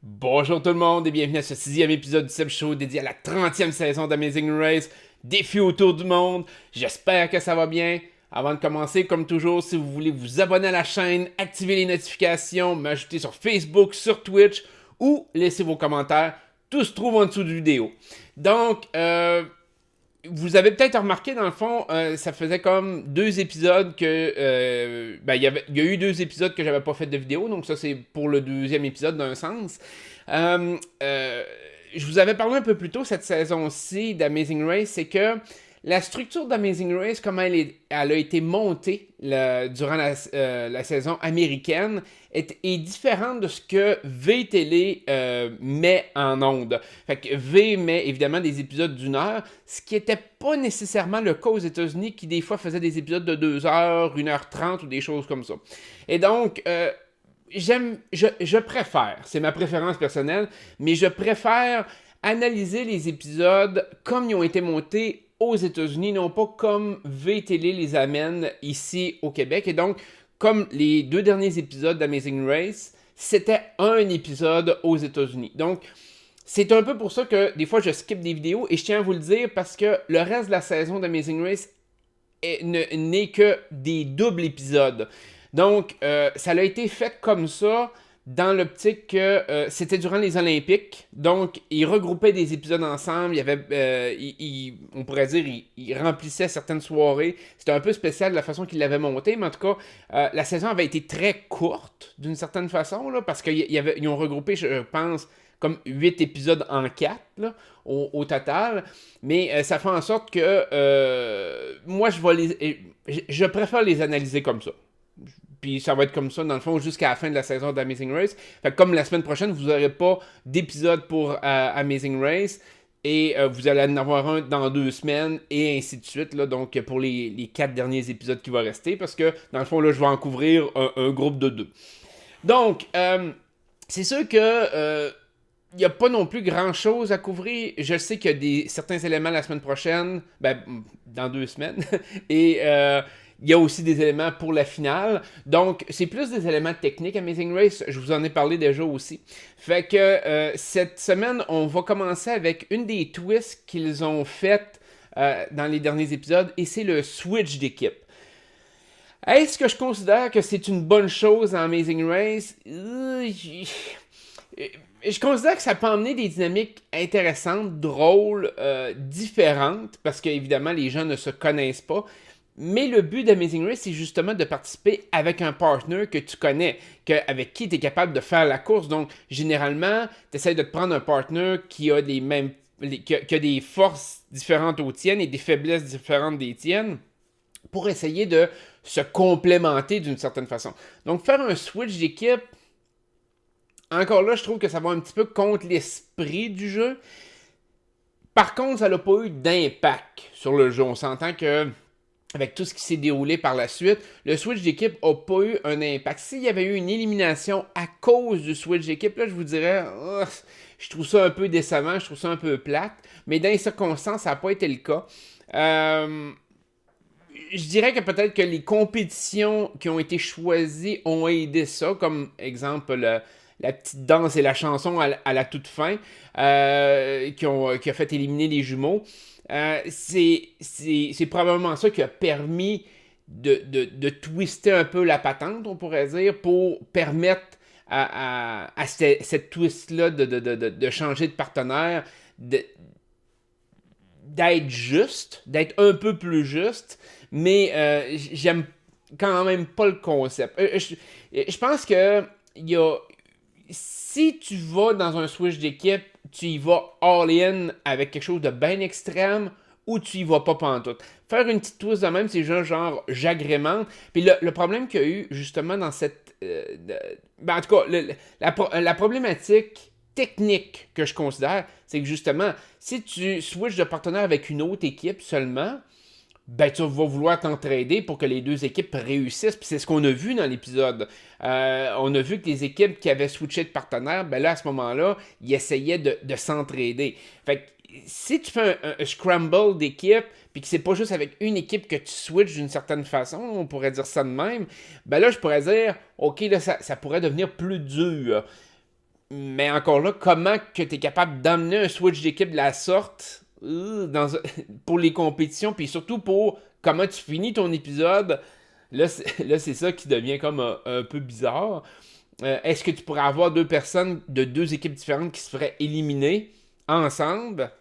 Bonjour tout le monde et bienvenue à ce 6e épisode du Seb Show dédié à la 30e saison d'Amazing Race, défi autour du monde. J'espère que ça va bien. Avant de commencer, comme toujours, si vous voulez vous abonner à la chaîne, activer les notifications, m'ajouter sur Facebook, sur Twitch ou laisser vos commentaires, tout se trouve en dessous de la vidéo. Donc, vous avez peut-être remarqué, dans le fond, ça faisait comme 2 épisodes que... il y a eu 2 épisodes que j'avais pas fait de vidéo, donc ça c'est pour le 2e épisode d'un sens. Euh, euh, je vous avais parlé un peu plus tôt cette saison-ci d'Amazing Race, c'est que la structure d'Amazing Race, comment elle a été montée durant la saison américaine, est différente de ce que VTélé met en ondes. Fait que V met évidemment des épisodes d'1 heure, ce qui n'était pas nécessairement le cas aux États-Unis, qui des fois faisaient des épisodes de 2 heures, 1h30 ou des choses comme ça. Et donc, je préfère, c'est ma préférence personnelle, mais je préfère analyser les épisodes comme ils ont été montés aux États-Unis, non pas comme VTélé les amène ici au Québec. Et donc, comme les 2 derniers épisodes d'Amazing Race, c'était un épisode aux États-Unis. Donc, c'est un peu pour ça que des fois je skip des vidéos et je tiens à vous le dire parce que le reste de la saison d'Amazing Race n'est que des doubles épisodes. Donc, ça a été fait comme ça dans l'optique que c'était durant les Olympiques. Donc, ils regroupaient des épisodes ensemble. Il y avait, on pourrait dire, ils remplissaient certaines soirées. C'était un peu spécial de la façon qu'ils l'avaient monté, mais en tout cas, la saison avait été très courte d'une certaine façon, là, parce qu'ils ont regroupé, je pense, comme 8 épisodes en 4 là, au total. Mais ça fait en sorte que moi, je préfère les analyser comme ça. Puis ça va être comme ça, dans le fond, jusqu'à la fin de la saison d'Amazing Race. Fait que comme la semaine prochaine, vous n'aurez pas d'épisode pour Amazing Race. Et vous allez en avoir un dans 2 semaines, et ainsi de suite. Là, donc, pour les 4 derniers épisodes qui vont rester. Parce que, dans le fond, là, je vais en couvrir un groupe de 2. Donc, c'est sûr que il n'y a pas non plus grand chose à couvrir. Je sais qu'il y a certains éléments la semaine prochaine, dans 2 semaines, et il y a aussi des éléments pour la finale. Donc, c'est plus des éléments techniques Amazing Race. Je vous en ai parlé déjà aussi. Fait que cette semaine, on va commencer avec une des twists qu'ils ont faites dans les derniers épisodes, et c'est le switch d'équipe. Est-ce que je considère que c'est une bonne chose en Amazing Race? Je considère que ça peut emmener des dynamiques intéressantes, drôles, différentes, parce qu'évidemment, les gens ne se connaissent pas. Mais le but d'Amazing Race, c'est justement de participer avec un partner que tu connais, avec qui tu es capable de faire la course. Donc, généralement, tu essaies de te prendre un partner qui a qui a des forces différentes aux tiennes et des faiblesses différentes des tiennes, pour essayer de se complémenter d'une certaine façon. Donc, faire un switch d'équipe, encore là, je trouve que ça va un petit peu contre l'esprit du jeu. Par contre, ça n'a pas eu d'impact sur le jeu. On s'entend que, avec tout ce qui s'est déroulé par la suite, le switch d'équipe n'a pas eu un impact. S'il y avait eu une élimination à cause du switch d'équipe, là, je vous dirais, je trouve ça un peu décevant, je trouve ça un peu plate. Mais dans les circonstances, ça n'a pas été le cas. Je dirais que peut-être que les compétitions qui ont été choisies ont aidé ça, comme exemple la petite danse et la chanson à la toute fin, qui a fait éliminer les jumeaux. C'est probablement ça qui a permis de twister un peu la patente, on pourrait dire, pour permettre à cette twist-là de changer de partenaire, d'être juste, d'être un peu plus juste, mais j'aime quand même pas le concept. Je pense que si tu vas dans un switch d'équipe, tu y vas all-in avec quelque chose de bien extrême, ou tu y vas pas pantoute. Faire une petite twist de même, c'est genre j'agrémente. Puis le problème qu'il y a eu justement dans cette... en tout cas, la problématique technique que je considère, c'est que justement, si tu switches de partenaire avec une autre équipe seulement, tu vas vouloir t'entraider pour que les 2 équipes réussissent. Puis c'est ce qu'on a vu dans l'épisode. On a vu que les équipes qui avaient switché de partenaire, là, à ce moment-là, ils essayaient de s'entraider. Fait que si tu fais un scramble d'équipe, puis que c'est pas juste avec une équipe que tu switches d'une certaine façon, on pourrait dire ça de même, là, je pourrais dire, OK, là, ça pourrait devenir plus dur. Mais encore là, comment que tu es capable d'emmener un switch d'équipe de la sorte pour les compétitions, puis surtout pour comment tu finis ton épisode, là c'est ça qui devient comme un peu bizarre. Est-ce que tu pourrais avoir deux personnes de deux équipes différentes qui se feraient éliminer ensemble?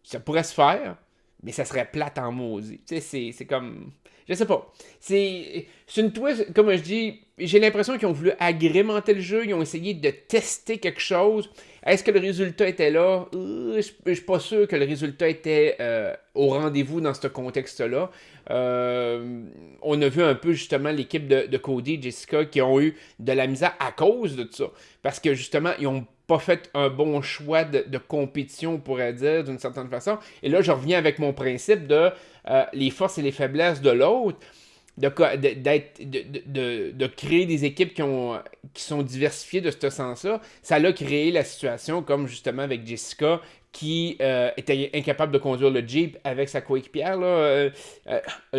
Ça pourrait se faire, mais ça serait plate en maudit. Tu sais, c'est comme... Je sais pas. C'est une twist, comme je dis, j'ai l'impression qu'ils ont voulu agrémenter le jeu, ils ont essayé de tester quelque chose. Est-ce que le résultat était là? Je suis pas sûr que le résultat était au rendez-vous dans ce contexte-là. On a vu un peu justement l'équipe de Cody et Jessica qui ont eu de la misère à cause de ça. Parce que justement, ils ont pas fait un bon choix de compétition, on pourrait dire, d'une certaine façon. Et là, je reviens avec mon principe de les forces et les faiblesses de l'autre, de créer des équipes qui sont diversifiées de ce sens-là. Ça a créé la situation, comme justement avec Jessica, qui était incapable de conduire le Jeep avec sa coéquipière. Le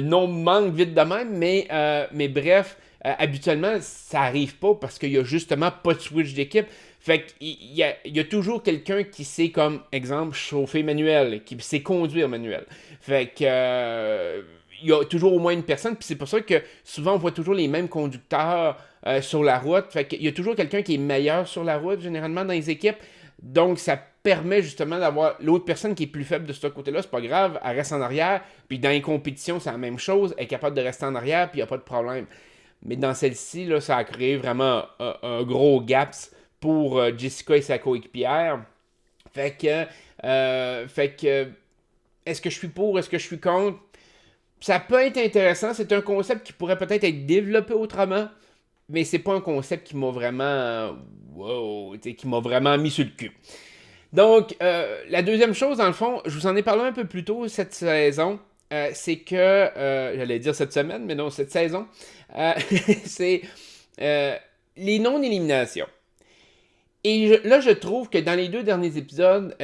nom manque vite de même, mais bref, habituellement, ça arrive pas parce qu'il y a justement pas de switch d'équipe. Fait qu'il y a toujours quelqu'un qui sait, comme exemple, chauffer manuel, qui sait conduire manuel. Fait que il y a toujours au moins une personne, puis c'est pour ça que souvent on voit toujours les mêmes conducteurs sur la route. Fait qu'il y a toujours quelqu'un qui est meilleur sur la route, généralement dans les équipes. Donc ça permet justement d'avoir l'autre personne qui est plus faible de ce côté-là, c'est pas grave, elle reste en arrière. Puis dans les compétitions, c'est la même chose, elle est capable de rester en arrière, puis il n'y a pas de problème. Mais dans celle-ci, là, ça a créé vraiment un gros gaps pour Jessica et sa coéquipière. Fait que, est-ce que je suis pour, est-ce que je suis contre? Ça peut être intéressant, c'est un concept qui pourrait peut-être être développé autrement, mais c'est pas un concept qui m'a vraiment, qui m'a vraiment mis sur le cul. Donc, la deuxième chose, dans le fond, je vous en ai parlé un peu plus tôt cette saison, c'est que, j'allais dire cette semaine, mais non, cette saison, c'est les non-éliminations. Et là, je trouve que dans les deux derniers épisodes,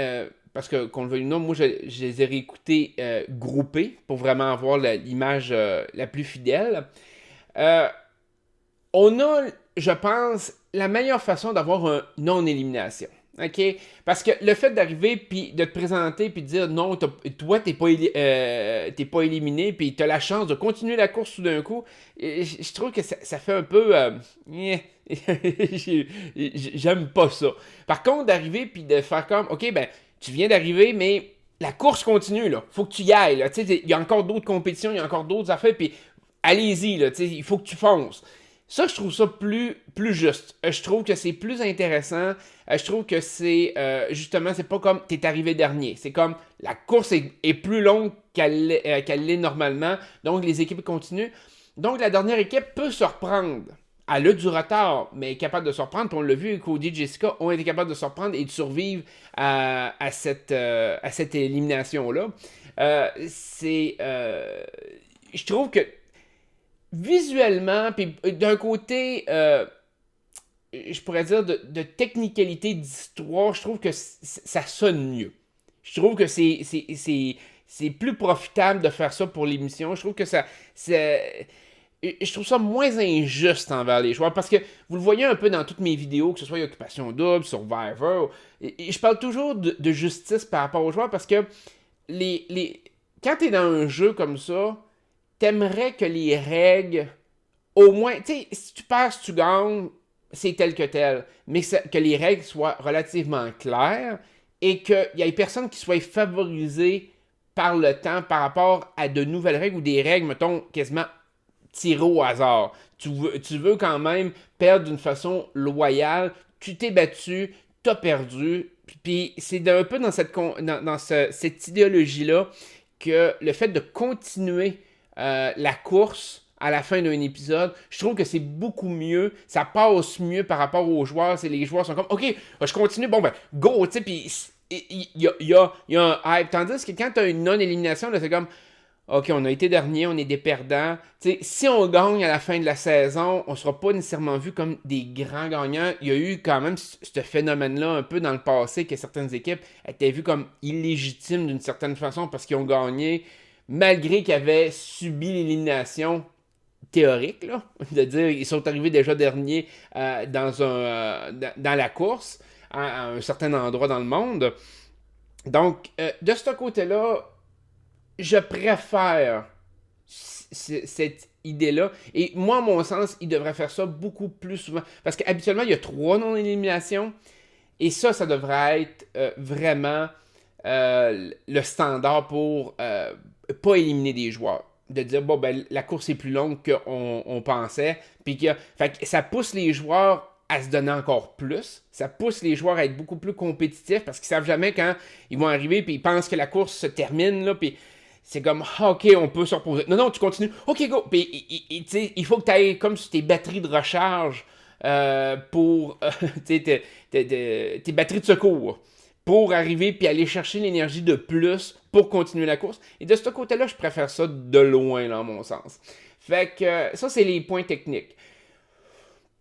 parce que, qu'on le veuille ou non, moi, je les ai réécoutés groupés pour vraiment avoir l'image la plus fidèle. On a, je pense, la meilleure façon d'avoir une non-élimination. OK? Parce que le fait d'arriver puis de te présenter puis de dire non, toi, t'es pas éliminé puis t'as la chance de continuer la course tout d'un coup, je trouve que ça fait un peu... j'aime pas ça. Par contre, d'arriver puis de faire comme, OK, ben, tu viens d'arriver, mais la course continue, là. Faut que tu y ailles, là. Tu sais, il y a encore d'autres compétitions, il y a encore d'autres affaires, puis allez-y, là. Tu sais, il faut que tu fonces. Ça, je trouve ça plus juste. Je trouve que c'est plus intéressant. Je trouve que c'est, justement, c'est pas comme t'es arrivé dernier. C'est comme la course est plus longue qu'elle l'est normalement. Donc, les équipes continuent. Donc, la dernière équipe peut se reprendre. Elle a du retard, mais est capable de se reprendre. Puis on l'a vu, Cody et Jessica ont été capables de se reprendre et de survivre à cette élimination-là. Je trouve que visuellement, puis d'un côté, je pourrais dire de technicalité d'histoire, je trouve que ça sonne mieux. Je trouve que c'est plus profitable de faire ça pour l'émission. Je trouve que je trouve ça moins injuste envers les joueurs parce que vous le voyez un peu dans toutes mes vidéos, que ce soit Occupation Double, Survivor, et je parle toujours de justice par rapport aux joueurs parce que quand tu es dans un jeu comme ça, t'aimerais que les règles, au moins, tu sais, si tu perds, si tu gagnes, c'est tel que tel, mais que les règles soient relativement claires et qu'il y ait personne qui soit favorisé par le temps par rapport à de nouvelles règles ou des règles, mettons, quasiment tirées au hasard. Tu veux quand même perdre d'une façon loyale, tu t'es battu, t'as perdu, puis c'est un peu dans cette idéologie-là que le fait de continuer la course à la fin d'un épisode, je trouve que c'est beaucoup mieux, ça passe mieux par rapport aux joueurs, les joueurs sont comme, ok, je continue, bon ben, go, tu sais, puis il y a un hype, tandis que quand tu as une non-élimination, là, c'est comme, ok, on a été dernier, on est des perdants, tu sais, si on gagne à la fin de la saison, on sera pas nécessairement vu comme des grands gagnants, il y a eu quand même ce phénomène-là un peu dans le passé, que certaines équipes étaient vues comme illégitimes d'une certaine façon parce qu'ils ont gagné, malgré qu'ils avaient subi l'élimination théorique, là, de dire ils sont arrivés déjà derniers dans la course à un certain endroit dans le monde. Donc, de ce côté-là, je préfère cette idée-là. Et moi, à mon sens, il devrait faire ça beaucoup plus souvent. Parce qu'habituellement, il y a 3 non-éliminations. Et ça devrait être vraiment le standard pour pas éliminer des joueurs. De dire, bon, ben, la course est plus longue qu'on pensait. Fait que ça pousse les joueurs à se donner encore plus. Ça pousse les joueurs à être beaucoup plus compétitifs parce qu'ils savent jamais quand ils vont arriver puis ils pensent que la course se termine, là, puis c'est comme, ok, on peut se reposer. Non, non, tu continues. Ok, go. Puis, il faut que tu ailles comme sur tes batteries de recharge pour tes batteries de secours pour arriver puis aller chercher l'énergie de plus pour continuer la course. Et de ce côté-là, je préfère ça de loin, là, à mon sens. Fait que ça, c'est les points techniques.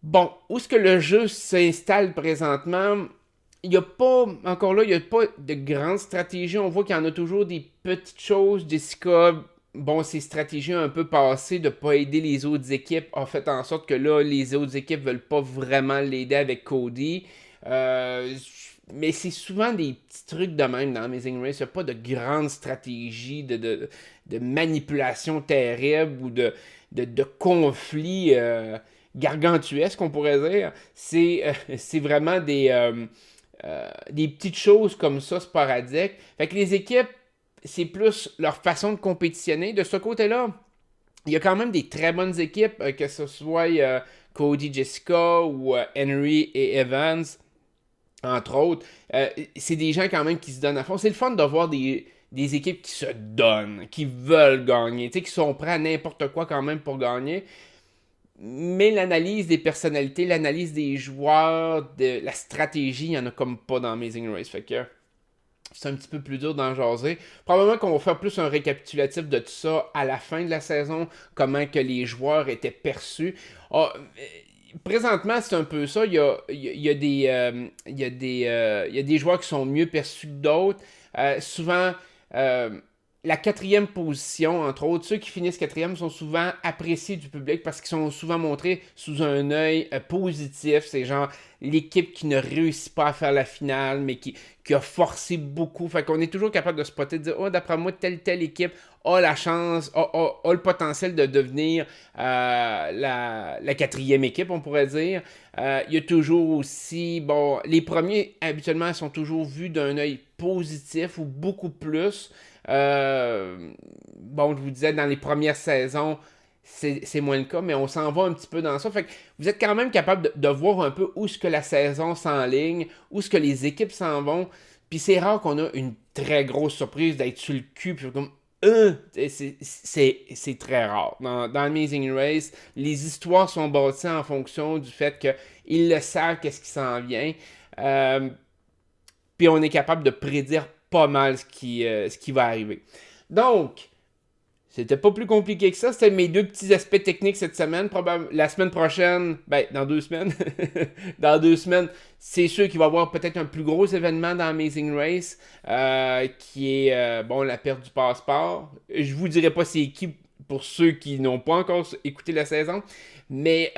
Bon, où est-ce que le jeu s'installe présentement? Il n'y a pas, encore là, il n'y a pas de grande stratégie. On voit qu'il y en a toujours des petites choses. Jessica, bon, ses stratégies un peu passées de ne pas aider les autres équipes a fait en sorte que là, les autres équipes ne veulent pas vraiment l'aider avec Cody. Mais c'est souvent des petits trucs de même dans Amazing Race. Il n'y a pas de grande stratégie de manipulation terrible ou de conflit gargantuesque, on pourrait dire. C'est vraiment des petites choses comme ça sporadiques. Fait que les équipes, c'est plus leur façon de compétitionner. De ce côté-là, il y a quand même des très bonnes équipes, que ce soit Cody, Jessica ou Henry et Evans, entre autres. C'est des gens quand même qui se donnent à fond. C'est le fun de voir des équipes qui se donnent, qui veulent gagner, qui sont prêts à n'importe quoi quand même pour gagner. Mais l'analyse des personnalités, l'analyse des joueurs, de la stratégie, il n'y en a comme pas dans Amazing Race. Fait que c'est un petit peu plus dur d'en jaser. Probablement qu'on va faire plus un récapitulatif de tout ça à la fin de la saison, comment que les joueurs étaient perçus. Présentement, c'est un peu ça. Il y a des joueurs qui sont mieux perçus que d'autres. Souvent, la 4e position, entre autres, ceux qui finissent 4e sont souvent appréciés du public parce qu'ils sont souvent montrés sous un œil positif. C'est genre l'équipe qui ne réussit pas à faire la finale, mais qui a forcé beaucoup. Fait qu'on est toujours capable de spotter, de dire, oh, d'après moi, telle équipe a la chance, a le potentiel de devenir la 4e équipe, on pourrait dire. Il y a toujours aussi, bon, les premiers, habituellement, sont toujours vus d'un œil positif ou beaucoup plus. Bon, je vous disais, dans les premières saisons, c'est moins le cas, mais on s'en va un petit peu dans ça. Fait que vous êtes quand même capable de voir un peu où est-ce que la saison s'enligne, où est-ce que les équipes s'en vont. Puis c'est rare qu'on a une très grosse surprise d'être sur le cul, puis comme c'est très rare. Dans Amazing Race, les histoires sont bâties en fonction du fait qu'ils le savent qu'est-ce qui s'en vient. Puis on est capable de prédire pas mal ce qui va arriver. Donc, c'était pas plus compliqué que ça. C'était mes 2 petits aspects techniques cette semaine. La semaine prochaine, dans 2 semaines, dans 2 semaines, c'est sûr qu'il va y avoir peut-être un plus gros événement dans Amazing Race, qui est, la perte du passeport. Je vous dirai pas c'est qui pour ceux qui n'ont pas encore écouté la saison, mais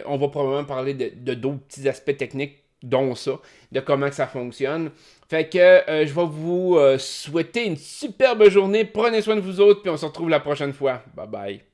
on va probablement parler de d'autres petits aspects techniques, dont ça, de comment que ça fonctionne. Fait que je vais vous souhaiter une superbe journée. Prenez soin de vous autres, puis on se retrouve la prochaine fois. Bye bye.